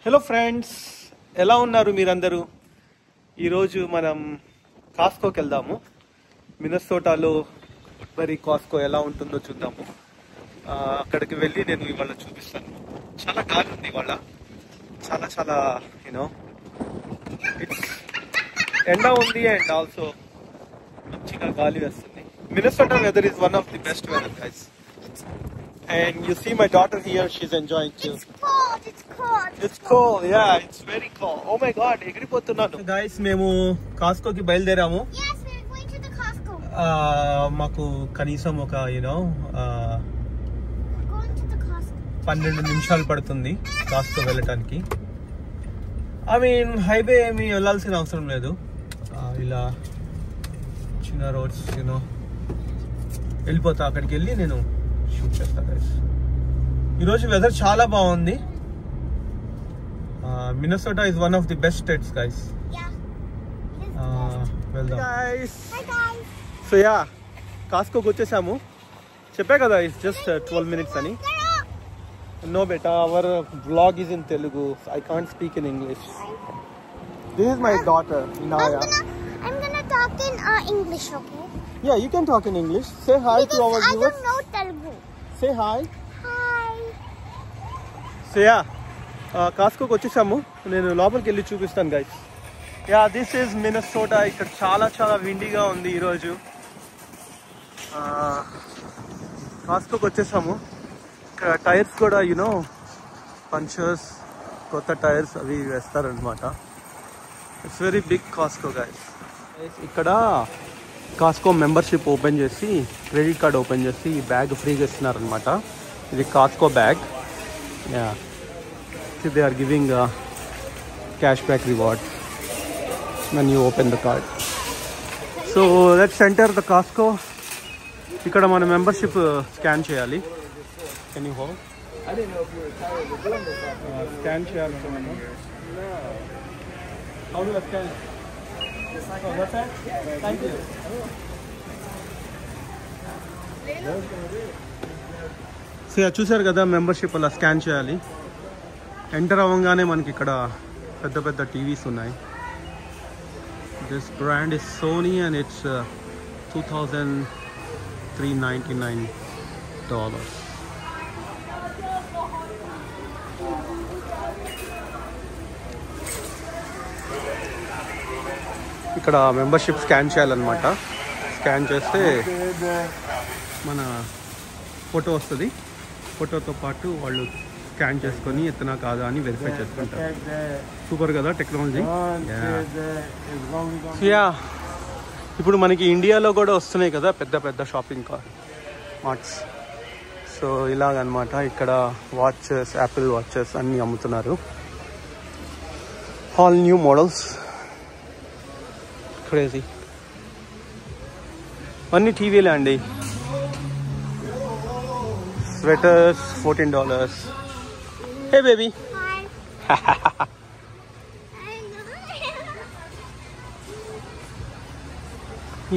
Hello friends, ఎలా ఉన్నారు మీరందరూ? ఈరోజు మనం కాస్కోకి వెళ్దాము. మినసోటాలో మరి కాస్కో ఎలా ఉంటుందో చూద్దాము. అక్కడికి వెళ్ళి నేను ఇవాళ చూపిస్తాను. చాలా గాలి ఉంది ఇవాళ, చాలా యూనో ఇట్స్ ఎండ ఉంది అండ్ ఆల్సో మంచిగా గాలి వేస్తుంది. Minnesota weather is one of the best weather, guys. And you see my daughter here, she's enjoying too. It's cold, yeah, it's very cold. Oh my god, ఎగిరిపోతున్నాను. Guys, మేము కాస్కోకి బయలుదేరాము. Yes, we're going to the Costco. మాకు కనీసం ఒక Going to the Costco. 12 నిమిషాలు పడుతుంది కాస్కో వెళ్ళటానికి. I mean highway ఏమి వెళ్ళాల్సిన అవసరం లేదు. ఇలా చిన్న రోడ్స్ వెళ్ళిపోతా. అక్కడికి వెళ్ళి నేను షూట్ చేస్తాను. గైస్, ఈరోజు వెదర్ చాలా బాగుంది. మినసోటా is one of the best states, guys. వెళ్దాం. సో యా, కాస్కోకి వచ్చేసాము. చెప్పా కదా, ఇట్స్ జస్ట్ 12 minutes అని. No beta, our vlog is in Telugu. I can't speak in English. This is my daughter, Inaya. I'm gonna talk in English, okay? Yeah, you can talk in English. Say hi to our viewers. I don't know Telugu. Say hi. Hi. So yeah, కాస్కోకి వచ్చేసాము. నేను లోపలికి వెళ్ళి చూపిస్తాను, guys. Yeah, this is మినసోటా. ఇక్కడ చాలా విండీగా ఉంది ఈరోజు. కాస్కోకి వచ్చేసాము. ఇక్కడ టైర్స్ కూడా పంచర్స్, కొత్త టైర్స్ అవి వేస్తారనమాట. It's very big Costco, guys. ఇక్కడ కాస్కో మెంబర్షిప్ ఓపెన్ చేసి, క్రెడిట్ కార్డ్ ఓపెన్ చేసి ఈ బ్యాగ్ ఫ్రీగా ఇస్తున్నారనమాట. ఇది Costco bag. Yeah, they are giving cash back reward when you open the card. So let's enter the Costco. ఇక్కడ మన membership scan చేయాలి. Can you hold? I didn't know if you were tired of doing this. Scan చేయాలి. How do I scan? Oh, that's it? Thank you. So చూసారు కదా, membership అలా scan చేయాలి. Enter అవ్వగానే మనకి ఇక్కడ పెద్ద టీవీస్ ఉన్నాయి. This brand is Sony and it's $2,399. ఇక్కడ మెంబర్షిప్ స్కాన్ చేయాలన్నమాట. స్కాన్ చేస్తే మన ఫోటో వస్తుంది. ఫోటోతో పాటు వాళ్ళు స్కాన్ చేసుకొని ఎత్తనా కాదా అని వెరిఫై చేసుకుంటారు. సూపర్ కదా టెక్నాలజీ. యా, ఇప్పుడు మనకి ఇండియాలో కూడా వస్తున్నాయి కదా పెద్ద షాపింగ్ మార్ట్స్. సో ఇలాగనమాట. ఇక్కడ వాచెస్, యాపిల్ వాచెస్ అన్నీ అమ్ముతున్నారు. All new models. క్రేజీ. అన్ని టీవీలే అండి. స్వెటర్స్ $14. Hey baby.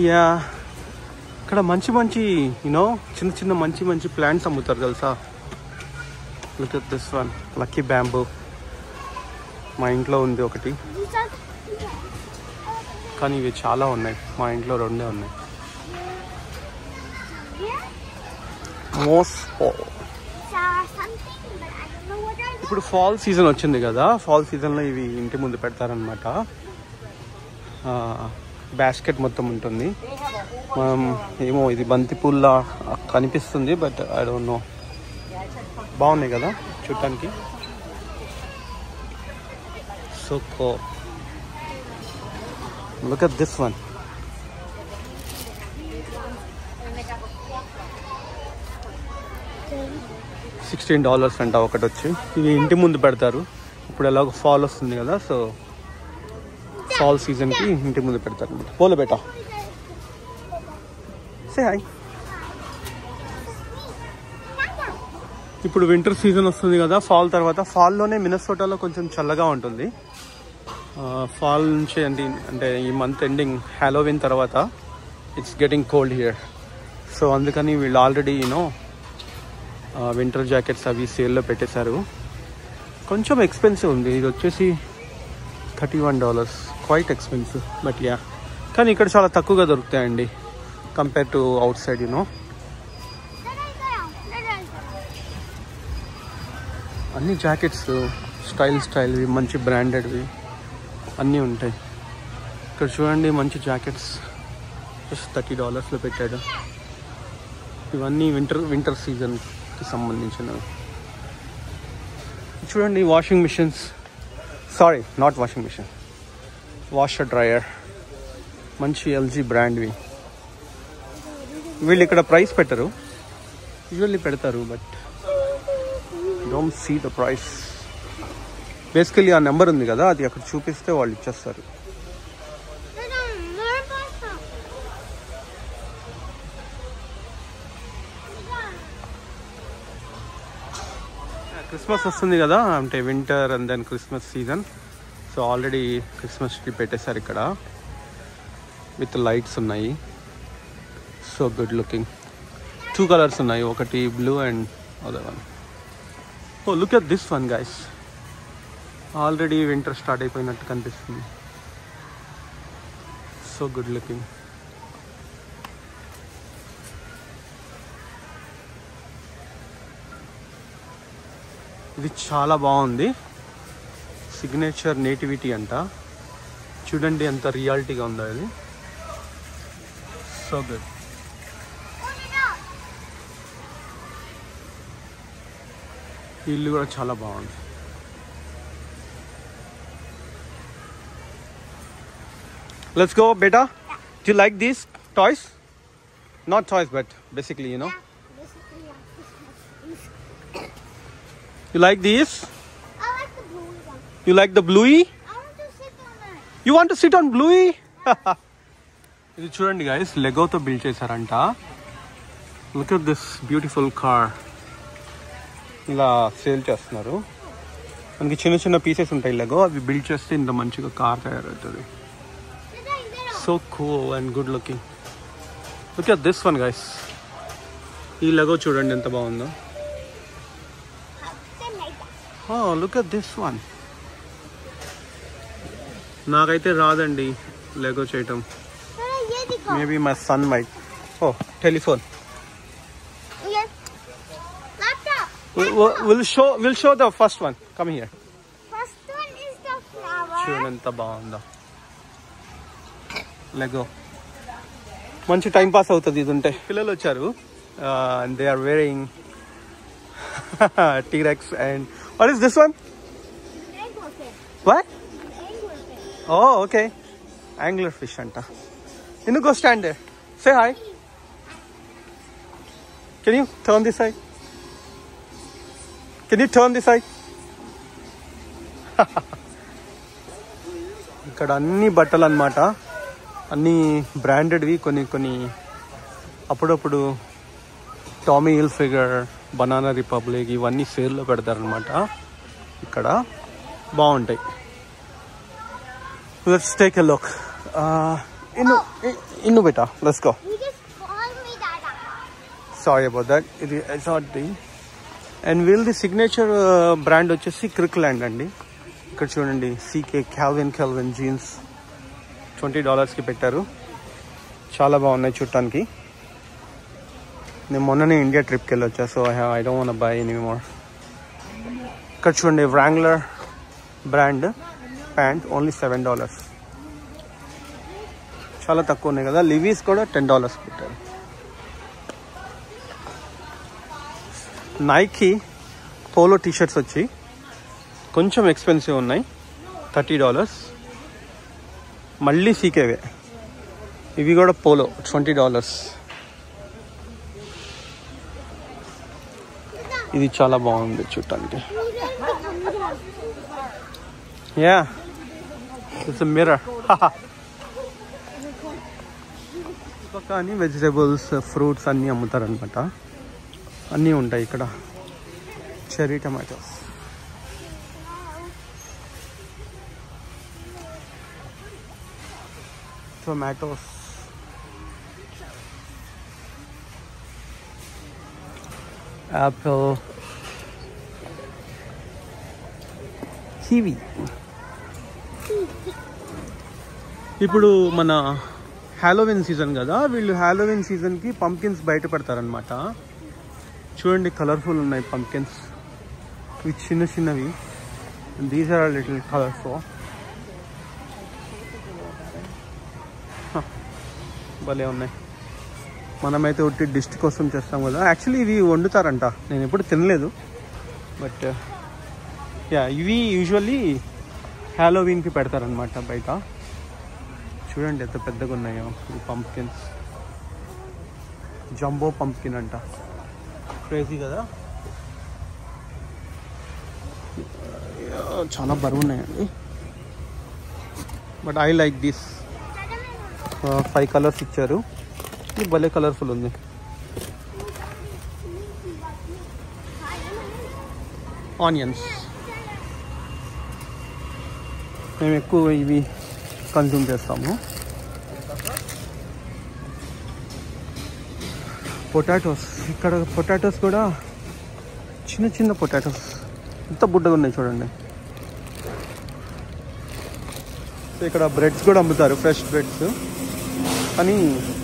యా, ఇక్కడ మంచి చిన్న మంచి ప్లాంట్స్ అమ్ముతారు తెలుసా. Look at this one, lucky bamboo. మా ఇంట్లో ఉంది ఒకటి, కానీ ఇవి చాలా ఉన్నాయి. మా ఇంట్లో 2 ఉన్నాయి. ఇప్పుడు ఫాల్ సీజన్ వచ్చింది కదా, ఫాల్ సీజన్లో ఇవి ఇంటి ముందు పెడతారనమాట. బాస్కెట్ మొత్తం ఉంటుంది. ఏమో ఇది బంతిపూల్లా కనిపిస్తుంది, బట్ ఐ డోంట్ నో. బాగున్నాయి కదా చూడటానికి. So look at this one. $16 అంట ఒకటి వచ్చి. ఇవి ఇంటి ముందు పెడతారు. ఇప్పుడు ఎలాగో ఫాల్ వస్తుంది కదా, సో ఫాల్ సీజన్కి ఇంటి ముందు పెడతారు. బోలో బేటా, సే హాయ్. ఇప్పుడు వింటర్ సీజన్ వస్తుంది కదా, ఫాల్ తర్వాత. ఫాల్లోనే మినసోటాలో కొంచెం చల్లగా ఉంటుంది. ఫాల్ నుంచి అంటే ఈ మంత్ ఎండింగ్ హ్యాలోవిన్ తర్వాత it's getting cold here. So అందుకని వీళ్ళు ఆల్రెడీ వింటర్ జాకెట్స్ అవి సేల్లో పెట్టేశారు. కొంచెం ఎక్స్పెన్సివ్ ఉంది. ఇది వచ్చేసి $31, క్వైట్ ఎక్స్పెన్సివ్. బట్ యా, కానీ ఇక్కడ చాలా తక్కువగా దొరుకుతాయండి compare to out side you know. అన్ని జాకెట్స్ స్టైల్వి, మంచి బ్రాండెడ్వి అన్నీ ఉంటాయి ఇక్కడ. చూడండి మంచి జాకెట్స్ జస్ట్ $30లో పెట్టాడు. ఇవన్నీ వింటర్ సీజన్కి సంబంధించినవి. చూడండి washing machines, sorry not washing machine, washer dryer, మంచి ఎల్జీ బ్రాండ్వి. వీళ్ళు ఇక్కడ ప్రైస్ పెట్టరు, యూజువల్లీ పెడతారు but don't see the price. Basically ఆ నెంబర్ ఉంది కదా, అది అక్కడ చూపిస్తే వాళ్ళు ఇచ్చేస్తారు. క్రిస్మస్ వస్తుంది కదా, అంటే winter and then Christmas season. So already Christmas tree పెట్టేశారు ఇక్కడ, విత్ లైట్స్ ఉన్నాయి. So good looking. 2 కలర్స్ ఉన్నాయి, ఒకటి blue and other one. Oh look at this one guys, already winter start అయిపోయినట్టు కనిపిస్తుంది. So good looking. ఇది చాలా బాగుంది. సిగ్నేచర్ నేటివిటీ అంట. చూడండి ఎంత రియాలిటీగా ఉందో ఇది. So good. ఇల్లు కూడా చాలా బాగుంది. Let's go beta. Do you like these toys? Not toys, but basically, you know. You like these? I like the blue one. You like the bluey? I want to sit on it. You want to sit on bluey? ఇది చూడండి guys, లెగోతో build చేశారంట. Look at this beautiful car. ఇలా sale చేస్తున్నారు. మనకి చిన్న చిన్న pieces ఉంటాయి Lego, అవి బిల్డ్ చేస్తే ఇంత మంచిగా కార్ తయారవుతుంది. So cool and good looking. Look at this one guys. ఈ లెగో చూడండి ఎంత బాగుందో. Oh, look at this one. నాకైతే రాదండి లెగో చేయటం. Maybe my son might. Oh, telephone. Yes. Laptop. We'll show the first one. Come here. First one is the flower. చూడండి ఎంత బాగుందో లెగో. మంచి టైం పాస్ అవుతుంది ఇది ఉంటే. పిల్లలు వచ్చారు and they are wearing T-Rex and what is this one? Anglerfish. What? Anglerfish. Oh, okay. Anglerfish anta. You go stand there. Say hi. Can you turn this side? Can you turn this side? ఇక్కడ అన్ని బట్టలు అన్నమాట, అన్ని బ్రాండెడ్వి. కొన్ని అప్పుడప్పుడు Tommy Hilfiger, banana republic ఇవన్నీ సేల్లో పెడతారనమాట. ఇక్కడ బాగుంటాయి. Let's take a look. ఇన్ను బేటా, let's go. You just called me Dada. Sorry about that. ఇది ఎస్ఆర్డి అండ్ వీళ్ళది సిగ్నేచర్ బ్రాండ్ వచ్చేసి క్రిక్లాండ్ అండి. ఇక్కడ చూడండి సీకే క్యాల్విన్ జీన్స్ $20కి పెట్టారు. చాలా బాగున్నాయి చూడటానికి. నేను మొన్ననే ఇండియా ట్రిప్కి వెళ్ళొచ్చా, so I don't want buy any more. ఇక్కడ చూడండి వ్రాంగ్లర్ బ్రాండ్ ప్యాంట్ ఓన్లీ $7. చాలా తక్కువ ఉన్నాయి కదా. లివీస్ కూడా $10 పెట్టారు. నైకీ పోలో టీషర్ట్స్ వచ్చి కొంచెం ఎక్స్పెన్సివ్ ఉన్నాయి, $30. మళ్ళీ సీకేవే, ఇవి కూడా పోలో $20. ఇది చాలా బాగుంది చూడటానికి. Yeah, it's a mirror. పక్క అన్ని వెజిటేబుల్స్, ఫ్రూట్స్ అన్నీ అమ్ముతారనమాట. అన్నీ ఉంటాయి ఇక్కడ. Cherry tomatoes, apple, kiwi. ఇప్పుడు మన హ్యాలోవిన్ సీజన్ కదా, వీళ్ళు హ్యాలోవిన్ సీజన్కి పంకిన్స్ బయట పెడతారనమాట. చూడండి కలర్ఫుల్ ఉన్నాయి పంకిన్స్, ఇవి చిన్న చిన్నవి. These are little colourful. భలే ఉన్నాయి. మనమైతే ఒకటి డిష్ కోసం చేస్తాం కదా. యాక్చువల్లీ ఇవి వండుతారంట, నేను ఎప్పుడు తినలేదు. బట్ యా, ఇవి యూజువల్లీ హ్యాలోవీన్కి పెడతారనమాట బయట. చూడండి ఎంత పెద్దగా ఉన్నాయో ఈ పంప్కిన్స్. జంబో పంప్కిన్ అంట, క్రేజీ కదా. చాలా బరువు ఉన్నాయండి. But I like this. 5 colours ఇచ్చారు. ఇది భలే కలర్ఫుల్ ఉంది. ఆనియన్స్ మేము ఎక్కువ ఇవి కన్జ్యూమ్ చేస్తాము. పొటాటోస్, ఇక్కడ పొటాటోస్ కూడా చిన్న చిన్న పొటాటోస్ ఎంత బుడ్డగా ఉన్నాయి చూడండి. ఇక్కడ బ్రెడ్స్ కూడా అమ్ముతారు, ఫ్రెష్ బ్రెడ్స్, కానీ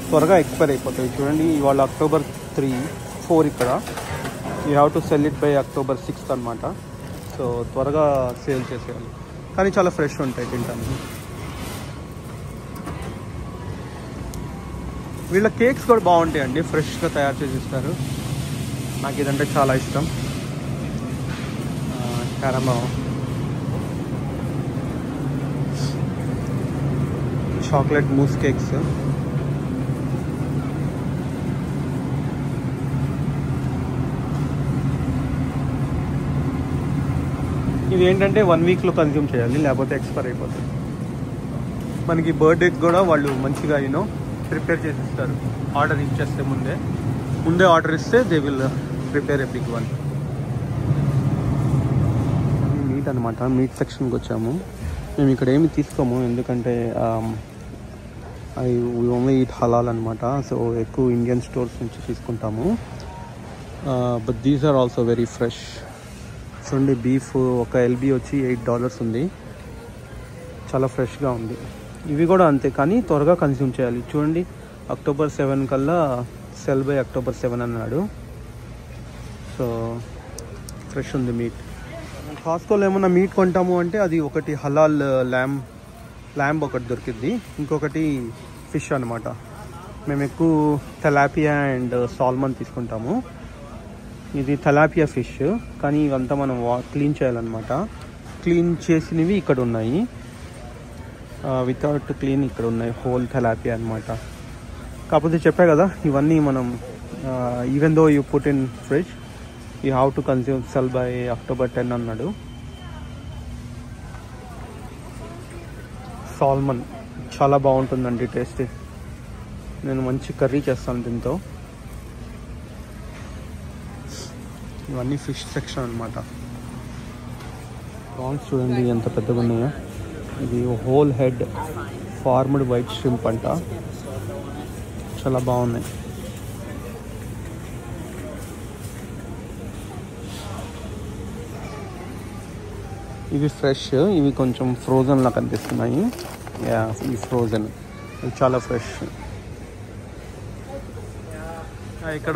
త్వరగా ఎక్స్పైర్ అయిపోతాయి. చూడండి ఇవాళ October 3-4 ఇక్కడ. You have to sell it by October 6th అనమాట. సో త్వరగా సేల్ చేసేయాలి, కానీ చాలా ఫ్రెష్ ఉంటాయి తింటానికి. వీళ్ళ కేక్స్ కూడా బాగుంటాయండి, ఫ్రెష్గా తయారు చేసి ఇస్తారు. నాకు ఇదంటే చాలా ఇష్టం. క్యారమో, చాక్లెట్ మూస్ కేక్స్. ఇవి ఏంటంటే 1 వీక్లో కన్జ్యూమ్ చేయాలి, లేకపోతే ఎక్స్పైర్ అయిపోతుంది. మనకి బర్త్డేకి కూడా వాళ్ళు మంచిగా ప్రిపేర్ చేసి ఇస్తారు. ఆర్డర్ ఇచ్చేస్తే ముందే ఆర్డర్ ఇస్తే they will prepare a big one. Meat అనమాట, మీట్ సెక్షన్కి వచ్చాము. మేము ఇక్కడ ఏమి తీసుకోము, ఎందుకంటే we only eat halal అనమాట. సో ఎక్కువ ఇండియన్ స్టోర్స్ నుంచి తీసుకుంటాము. But these are also very fresh. చూడండి బీఫ్ ఒక LB వచ్చి $8 ఉంది, చాలా ఫ్రెష్గా ఉంది. ఇవి కూడా అంతే, కానీ త్వరగా కన్జ్యూమ్ చేయాలి. చూడండి October 7 కల్లా సెల్ బై October 7 అన్నాడు. సో ఫ్రెష్ ఉంది మీట్. కాస్కోలో ఏమన్నా మీట్ కొంటాము అంటే అది ఒకటి హలాల్ ల్యాంబ్ ఒకటి దొరికిద్ది, ఇంకొకటి ఫిష్ అనమాట. మేము ఎక్కువ తెలాపియా అండ్ సాల్మన్ తీసుకుంటాము. ఇది తెలాపియా ఫిష్, కానీ ఇవంతా మనం క్లీన్ చేయాలన్నమాట. క్లీన్ చేసినవి ఇక్కడ ఉన్నాయి, వితౌట్ క్లీన్ ఇక్కడ ఉన్నాయి, హోల్ తెలాపియా అనమాట. కాకపోతే చెప్పా కదా, ఇవన్నీ మనం even though you put in fridge you have to consume cell by October 10 అన్నాడు. సాల్మన్ చాలా బాగుంటుందండి టేస్ట్. నేను మంచి కర్రీ చేస్తాను దీంతో. ఇవన్నీ ఫిష్ సెక్షన్ అనమాట. ప్రాన్స్ చూడండి ఎంత పెద్దగా ఉన్నాయో. ఇది whole head formed white shrimp అంట, చాలా బాగున్నాయి. ఇవి ఫ్రెష్, ఇవి కొంచెం ఫ్రోజన్లా కనిపిస్తున్నాయి. ఇవి ఫ్రోజన్, ఇవి చాలా ఫ్రెష్. ఇక్కడ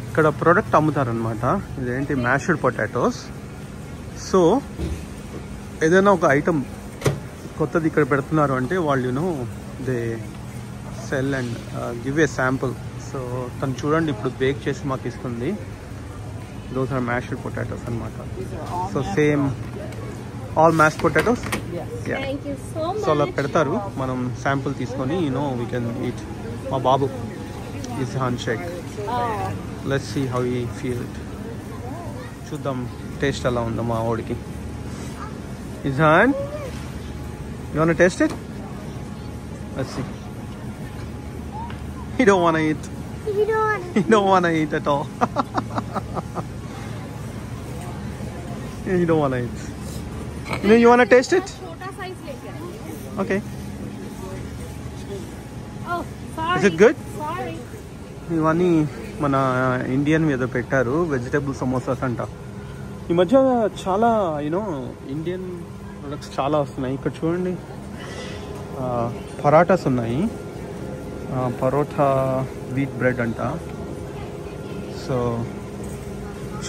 ఇక్కడ ప్రోడక్ట్ అమ్ముతారనమాట. ఇదేంటి మ్యాష్డ్ పొటాటోస్. సో ఏదైనా ఒక ఐటమ్ కొత్తది ఇక్కడ పెడుతున్నారు అంటే వాళ్ళు they sell and give a sample. So తను చూడండి ఇప్పుడు బేక్ చేసి మాకు ఇస్తుంది. దోస్ ఆర్ మ్యాష్డ్ పొటాటోస్ అనమాట. So same all mashed potatoes. So అలా పెడతారు, మనం శాంపుల్ తీసుకొని వీ కెన్ ఈట్. మా బాబు ఈజ్ హాన్ shake. Let's see how you feel it. చూద్దాం టేస్ట్ ఎలా ఉందో మా వాడికి. ఇజాన్, you want to taste it? Let's see. He don't want to eat. He don't want to eat at all. He don't want to eat. You want to taste it? Okay. Oh, sorry. Is it good? Sorry. ఇవన్నీ మన Indian మీద పెట్టారు, vegetable samosas అంట. ఈ మధ్య చాలా you know Indian products చాలా వస్తున్నాయి. ఇక్కడ చూడండి పరాటాస్ ఉన్నాయి. పరోటా వీట్ బ్రెడ్ అంట. సో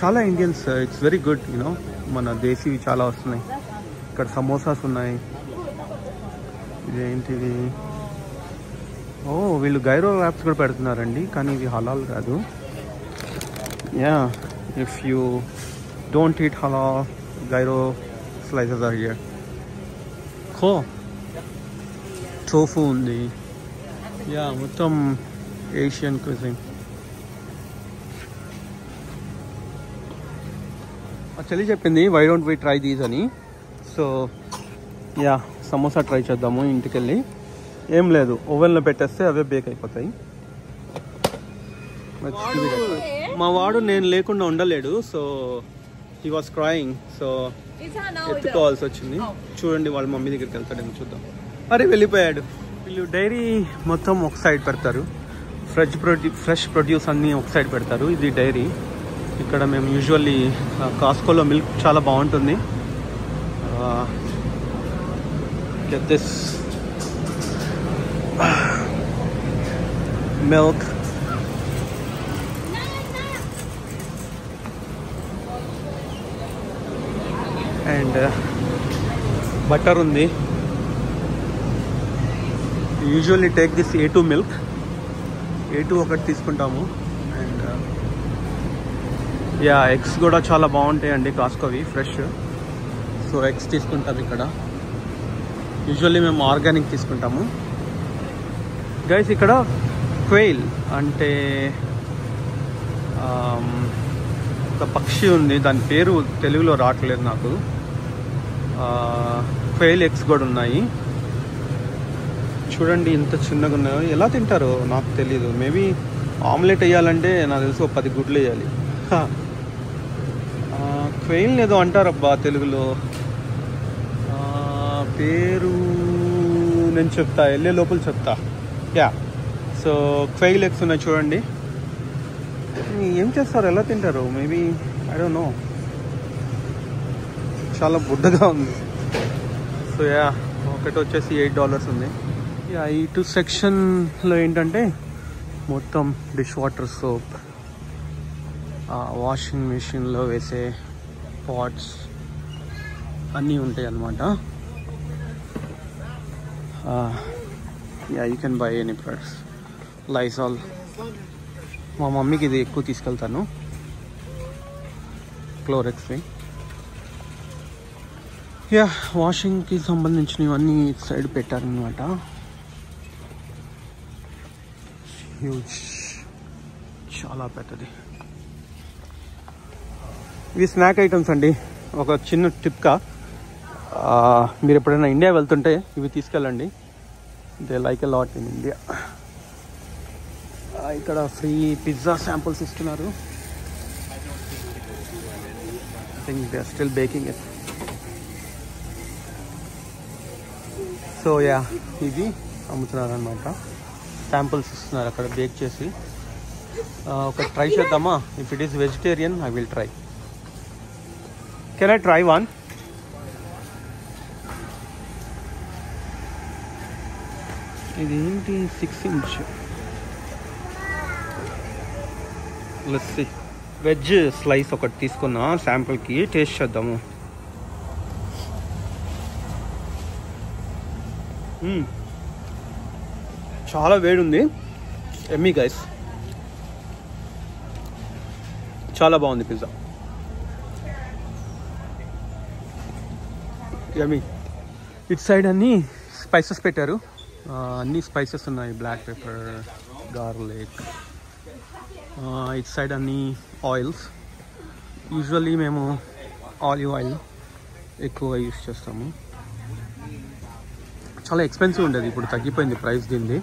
చాలా Indians, it's very good you know. మన దేశీవి చాలా వస్తున్నాయి. ఇక్కడ సమోసాస్ ఉన్నాయి. ఇదేంటిది? ఓ వీళ్ళు గైరో ర్యాప్స్ కూడా పెడుతున్నారండి, కానీ ఇవి హలాల్ కాదు. Yeah, if you don't eat హలాల్, gyro slices are here. Tofu ఉంది. యా, మొత్తం ఏషియన్ క్విజిన్. చెల్లి చెప్పింది why don't we try these అని. సో యా, సమోసా ట్రై చేద్దాము ఇంటికి వెళ్ళి. ఏం లేదు, ఓవెన్లో పెట్టేస్తే అవే బేక్ అయిపోతాయి. మా వాడు నేను లేకుండా ఉండలేడు. So he was crying. So ఎత్తుకోవాల్సి వచ్చింది. చూడండి వాళ్ళ మమ్మీ దగ్గరికి వెళ్తాడేమో చూద్దాం. అరే వెళ్ళిపోయాడు. వీళ్ళు డైరీ మొత్తం ఒక సైడ్ పెడతారు. ఫ్రెష్ ప్రొడ్యూస్ అన్నీ ఒక సైడ్ పెడతారు. ఇది డైరీ. ఇక్కడ మేము యూజువల్లీ కాస్కోలో మిల్క్ చాలా బాగుంటుంది. get this milk. And butter undi. Usually take this A2 milk. A2 ఒకటి తీసుకుంటాము. అండ్ యా, ఎగ్స్ కూడా చాలా బాగుంటాయి అండి కాస్కోవి, ఫ్రెష్. సో ఎగ్స్ తీసుకుంటాం ఇక్కడ. యూజువల్లీ మేము ఆర్గానిక్ తీసుకుంటాము. గైస్ ఇక్కడ క్వెయిల్ అంటే ఒక పక్షి ఉంది, దాని పేరు తెలుగులో రావట్లేదు నాకు. క్వెయిల్ ఎగ్స్ కూడా ఉన్నాయి. చూడండి ఎంత చిన్నగా ఉన్నాయో. ఎలా తింటారో నాకు తెలీదు. మేబీ ఆమ్లెట్ వేయాలంటే నాకు తెలిసి 10 గుడ్లు వేయాలి. క్వెయిల్ ఏదో అంటారబ్బా తెలుగులో. పేరు నేను చెప్తా, వెళ్ళే లోపల చెప్తా. యా, సో క్వెయిల్ ఎగ్స్ ఉన్నాయి చూడండి. ఏం చేస్తారు, ఎలా తింటారు? Maybe I don't know. చాలా బుడ్డగా ఉంది. సో యా, ఒకటి వచ్చేసి $8 ఉంది. యా, ఈ 2 సెక్షన్లో ఏంటంటే మొత్తం డిష్ వాటర్ సోప్, వాషింగ్ మెషిన్లో వేసే పాట్స్ అన్నీ ఉంటాయి అన్నమాట. Yeah, you can buy any products. Lysol మా మమ్మీకి ఇది ఎక్కువ తీసుకెళ్తాను, క్లోరెక్స్వి. యా, వాషింగ్కి సంబంధించినవన్నీ సైడ్ పెట్టారనమాట. హ్యూజ్, చాలా పెద్దది. ఇవి స్నాక్ ఐటమ్స్ అండి. ఒక చిన్న టిప్కా, మీరు ఎప్పుడైనా ఇండియా వెళ్తుంటే ఇవి తీసుకెళ్ళండి. They like a lot in India. ఇక్కడ ఫ్రీ పిజ్జా శాంపుల్స్ ఇస్తున్నారు. I think they are still baking it. So yeah, ఇవి అమ్ముతున్నారు అనమాట. శాంపుల్స్ ఇస్తున్నారు అక్కడ బేక్ చేసి. ఒక ట్రై చేద్దామా? If it is vegetarian I will try. Can I try one? ఇదేంటి 6 ఇంచ్ లస్సీ వెజ్ స్లైస్ ఒకటి తీసుకున్నా శాంపుల్కి, టేస్ట్ చేద్దాము. చాలా వేడి ఉంది. ఎమ్మీ గైస్, చాలా బాగుంది పిజ్జా. ఎమ్మీ. ఇటు సైడ్ అన్నీ స్పైసెస్ పెట్టారు. అన్ని స్పైసెస్ ఉన్నాయి, బ్లాక్ పెప్పర్, గార్లిక్. ఇటు సైడ్ అన్ని ఆయిల్స్. యూజువల్లీ మేము ఆలివ్ ఆయిల్ ఎక్కువ యూస్ చేస్తాము. చాలా ఎక్స్పెన్సివ్ ఉండేది, ఇప్పుడు తగ్గిపోయింది ప్రైస్ దీనిది.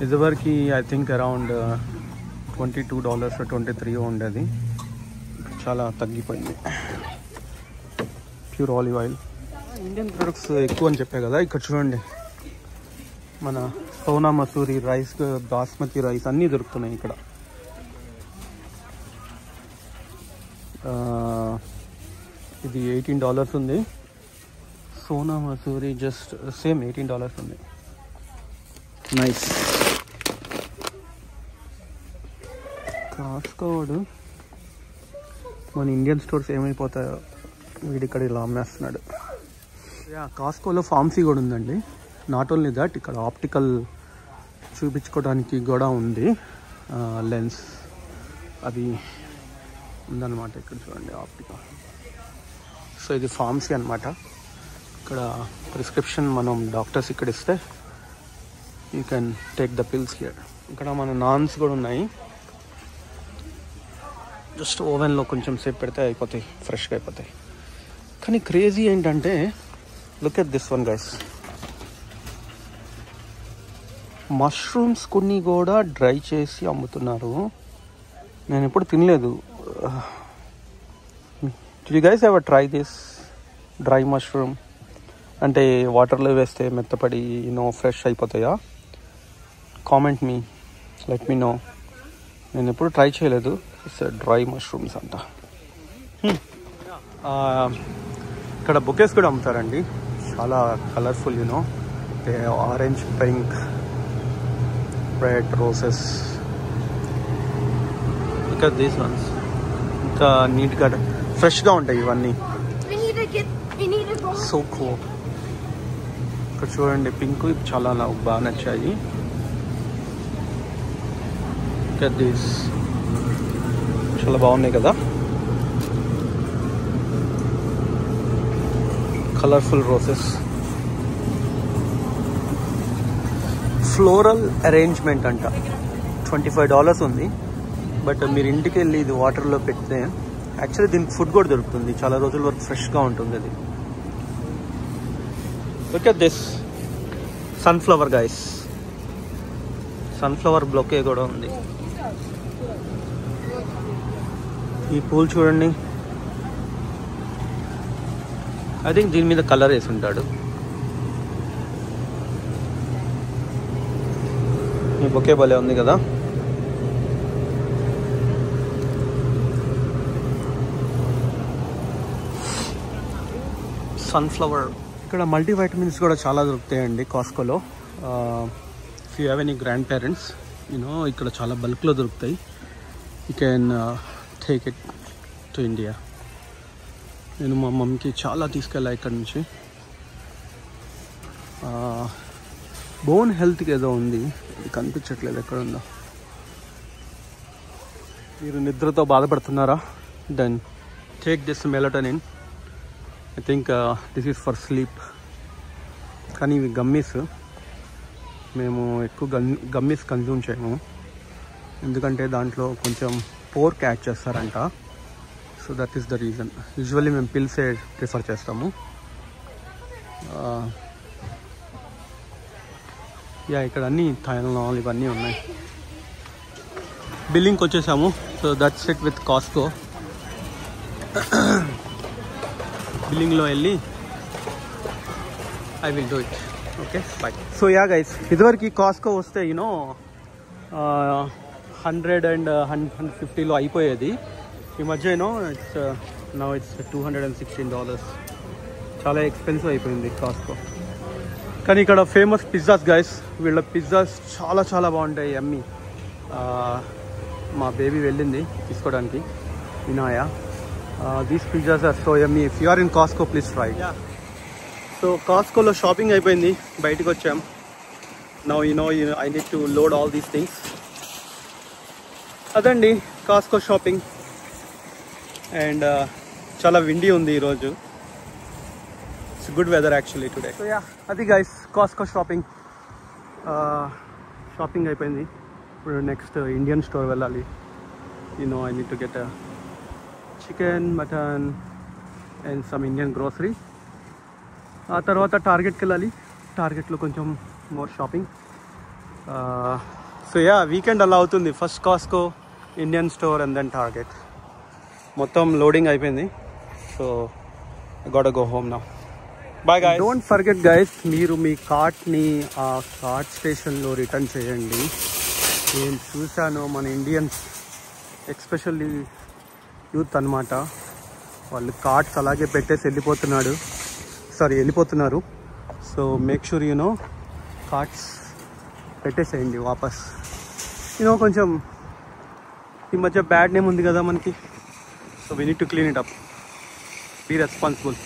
ఇదివరకు ఐ థింక్ అరౌండ్ $22 or $23 ఉండేది. చాలా తగ్గిపోయింది. Pure olive oil. Indian products ఎక్కువ అని చెప్పే కదా. ఇక్కడ చూడండి, మన సోనా మసూరి రైస్, బాస్మతి రైస్ అన్నీ దొరుకుతున్నాయి ఇక్కడ. ఇది $18 ఉంది. సోనా మసూరి జస్ట్ సేమ్ $18 ఉంది. నైస్. కాస్కోడు మన ఇండియన్ స్టోర్స్ ఏమైపోతాయో వీడి ఇక్కడ ఇలా అమ్మేస్తున్నాడు. కాస్కోలో ఫార్మసీ కూడా ఉందండి. నాట్ ఓన్లీ దట్, ఇక్కడ ఆప్టికల్ చూపించుకోవడానికి కూడా ఉంది. లెన్స్ అది ఉందన్నమాట. ఇక్కడ చూడండి ఆప్టికల్. సో ఇది ఫార్మసీ అనమాట. ఇక్కడ ప్రిస్క్రిప్షన్ మనం డాక్టర్స్ ఇక్కడ ఇస్తే you can take the pills here. ఇక్కడ మన నాన్స్ కూడా ఉన్నాయి. జస్ట్ ఓవెన్లో కొంచెం సేపు పెడితే అయిపోతాయి, ఫ్రెష్గా అయిపోతాయి. కానీ క్రేజీ ఏంటంటే look at this one guys. Mushrooms కొన్ని కూడా డ్రై చేసి అమ్ముతున్నారు. నేను ఎప్పుడు తినలేదు. Did you guys ever try this dry mushroom? అంటే వాటర్లో వేస్తే మెత్తపడి ఫ్రెష్ అయిపోతాయా? కామెంట్ మీ, లెట్ మీ నో. నేను ఎప్పుడు ట్రై చేయలేదు. ఇట్స్ డ్రై మష్రూమ్స్ అంట. ఇక్కడ బొకేస్ కూడా అమ్ముతారండి, చాలా colourful. Orange, pink, red roses. ఇంకా దీస్ వన్స్ ఇంకా నీట్గా ఫ్రెష్గా ఉంటాయి ఇవన్నీ. So cool. ఇక్కడ చూడండి పింక్ చాలా నాకు బాగా నచ్చాయి. ఇంకా దీస్ చాలా బాగున్నాయి కదా, కలర్ఫుల్ రోసెస్. ఫ్లోరల్ అరేంజ్మెంట్ అంట. $25 ఉంది. బట్ మీరు ఇంటికి వెళ్ళి ఇది వాటర్లో పెడితే యాక్చువల్లీ దీనికి ఫుడ్ కూడా దొరుకుతుంది. చాలా రోజుల వరకు ఫ్రెష్గా ఉంటుంది అది. Look at this sunflower guys. Sunflower బ్లొకే కూడా ఉంది. ఈ పూలు చూడండి. ఐ థింక్ దీని మీద కలర్ వేసి ఉంటాడు. ఈ బొకే భలే ఉంది కదా. సన్ఫ్లవర్. ఇక్కడ మల్టీవైటమిన్స్ కూడా చాలా దొరుకుతాయండి కాస్కోలో. If you have any grand parents ఇక్కడ చాలా బల్క్లో దొరుకుతాయి. You can take it to India. నేను మా మమ్మీకి చాలా తీసుకెళ్ళా ఇక్కడ నుంచి. బోన్ హెల్త్కి ఏదో ఉంది, ఇది కనిపించట్లేదు ఎక్కడ ఉందో. మీరు నిద్రతో బాధపడుతున్నారా? Then take this melatonin. I think this is for sleep. కానీ ఇవి గమ్మీస్. మేము ఎక్కువ గమ్మీస్ కన్జ్యూమ్ చేయము, ఎందుకంటే దాంట్లో కొంచెం పోర్క్ యాడ్ చేస్తారంట. So that is the reason. Usually మేము పిల్సే ప్రిఫర్ చేస్తాము. ఇక్కడ అన్నీ థైలానాల్ ఇవన్నీ ఉన్నాయి. బిల్లింగ్కి వచ్చేసాము. So that's it with Costco. బిల్లింగ్లో వెళ్ళి I will do it. Okay bye. So guys, ఇదివరకు కాస్కో వస్తే 100 and 150లో అయిపోయేది. ఈ మధ్య ఇట్స్ నౌ ఇట్స్ $216. చాలా ఎక్స్పెన్సివ్ అయిపోయింది కాస్కో. కానీ ఇక్కడ ఫేమస్ పిజ్జాస్ గైస్. వీళ్ళ పిజ్జాస్ చాలా చాలా బాగుంటాయి. యమ్మీ. మా బేబీ వెళ్ళింది తీసుకోవడానికి, Vinaya. These pizzas are so yummy. If you are in Costco please try. So కాస్కోలో షాపింగ్ అయిపోయింది, బయటకు వచ్చాం. Now I need to load all these things. అదండి కాస్కో షాపింగ్. అండ్ చాలా విండీ ఉంది ఈరోజు. It's good weather actually today. So అది guys Costco shopping. Shopping అయిపోయింది. ఇప్పుడు నెక్స్ట్ ఇండియన్ స్టోర్ వెళ్ళాలి. I need to get chicken, mutton and some Indian grocery. ఆ తర్వాత టార్గెట్కి వెళ్ళాలి. టార్గెట్లో కొంచెం మోర్ షాపింగ్. సో వీకెండ్ అలా అవుతుంది. First Costco, Indian store and then Target. మొత్తం లోడింగ్ అయిపోయింది. So got go home now. Bye guys. Don't forget guys, మీరు మీ కార్ట్ని ఆ కార్ట్ స్టేషన్లో రిటర్న్ చేయండి. నేను చూశాను మన ఇండియన్స్, ఎక్స్పెషల్లీ యూత్ అనమాట, వాళ్ళు కార్ట్స్ అలాగే పెట్టేసి వెళ్ళిపోతున్నారు. సో మేక్ షూర్ కార్ట్స్ పెట్టేసేయండి వాపస్. కొంచెం ఈ మధ్య బ్యాడ్ నేమ్ ఉంది కదా మనకి. So we need to clean it up. Be responsible.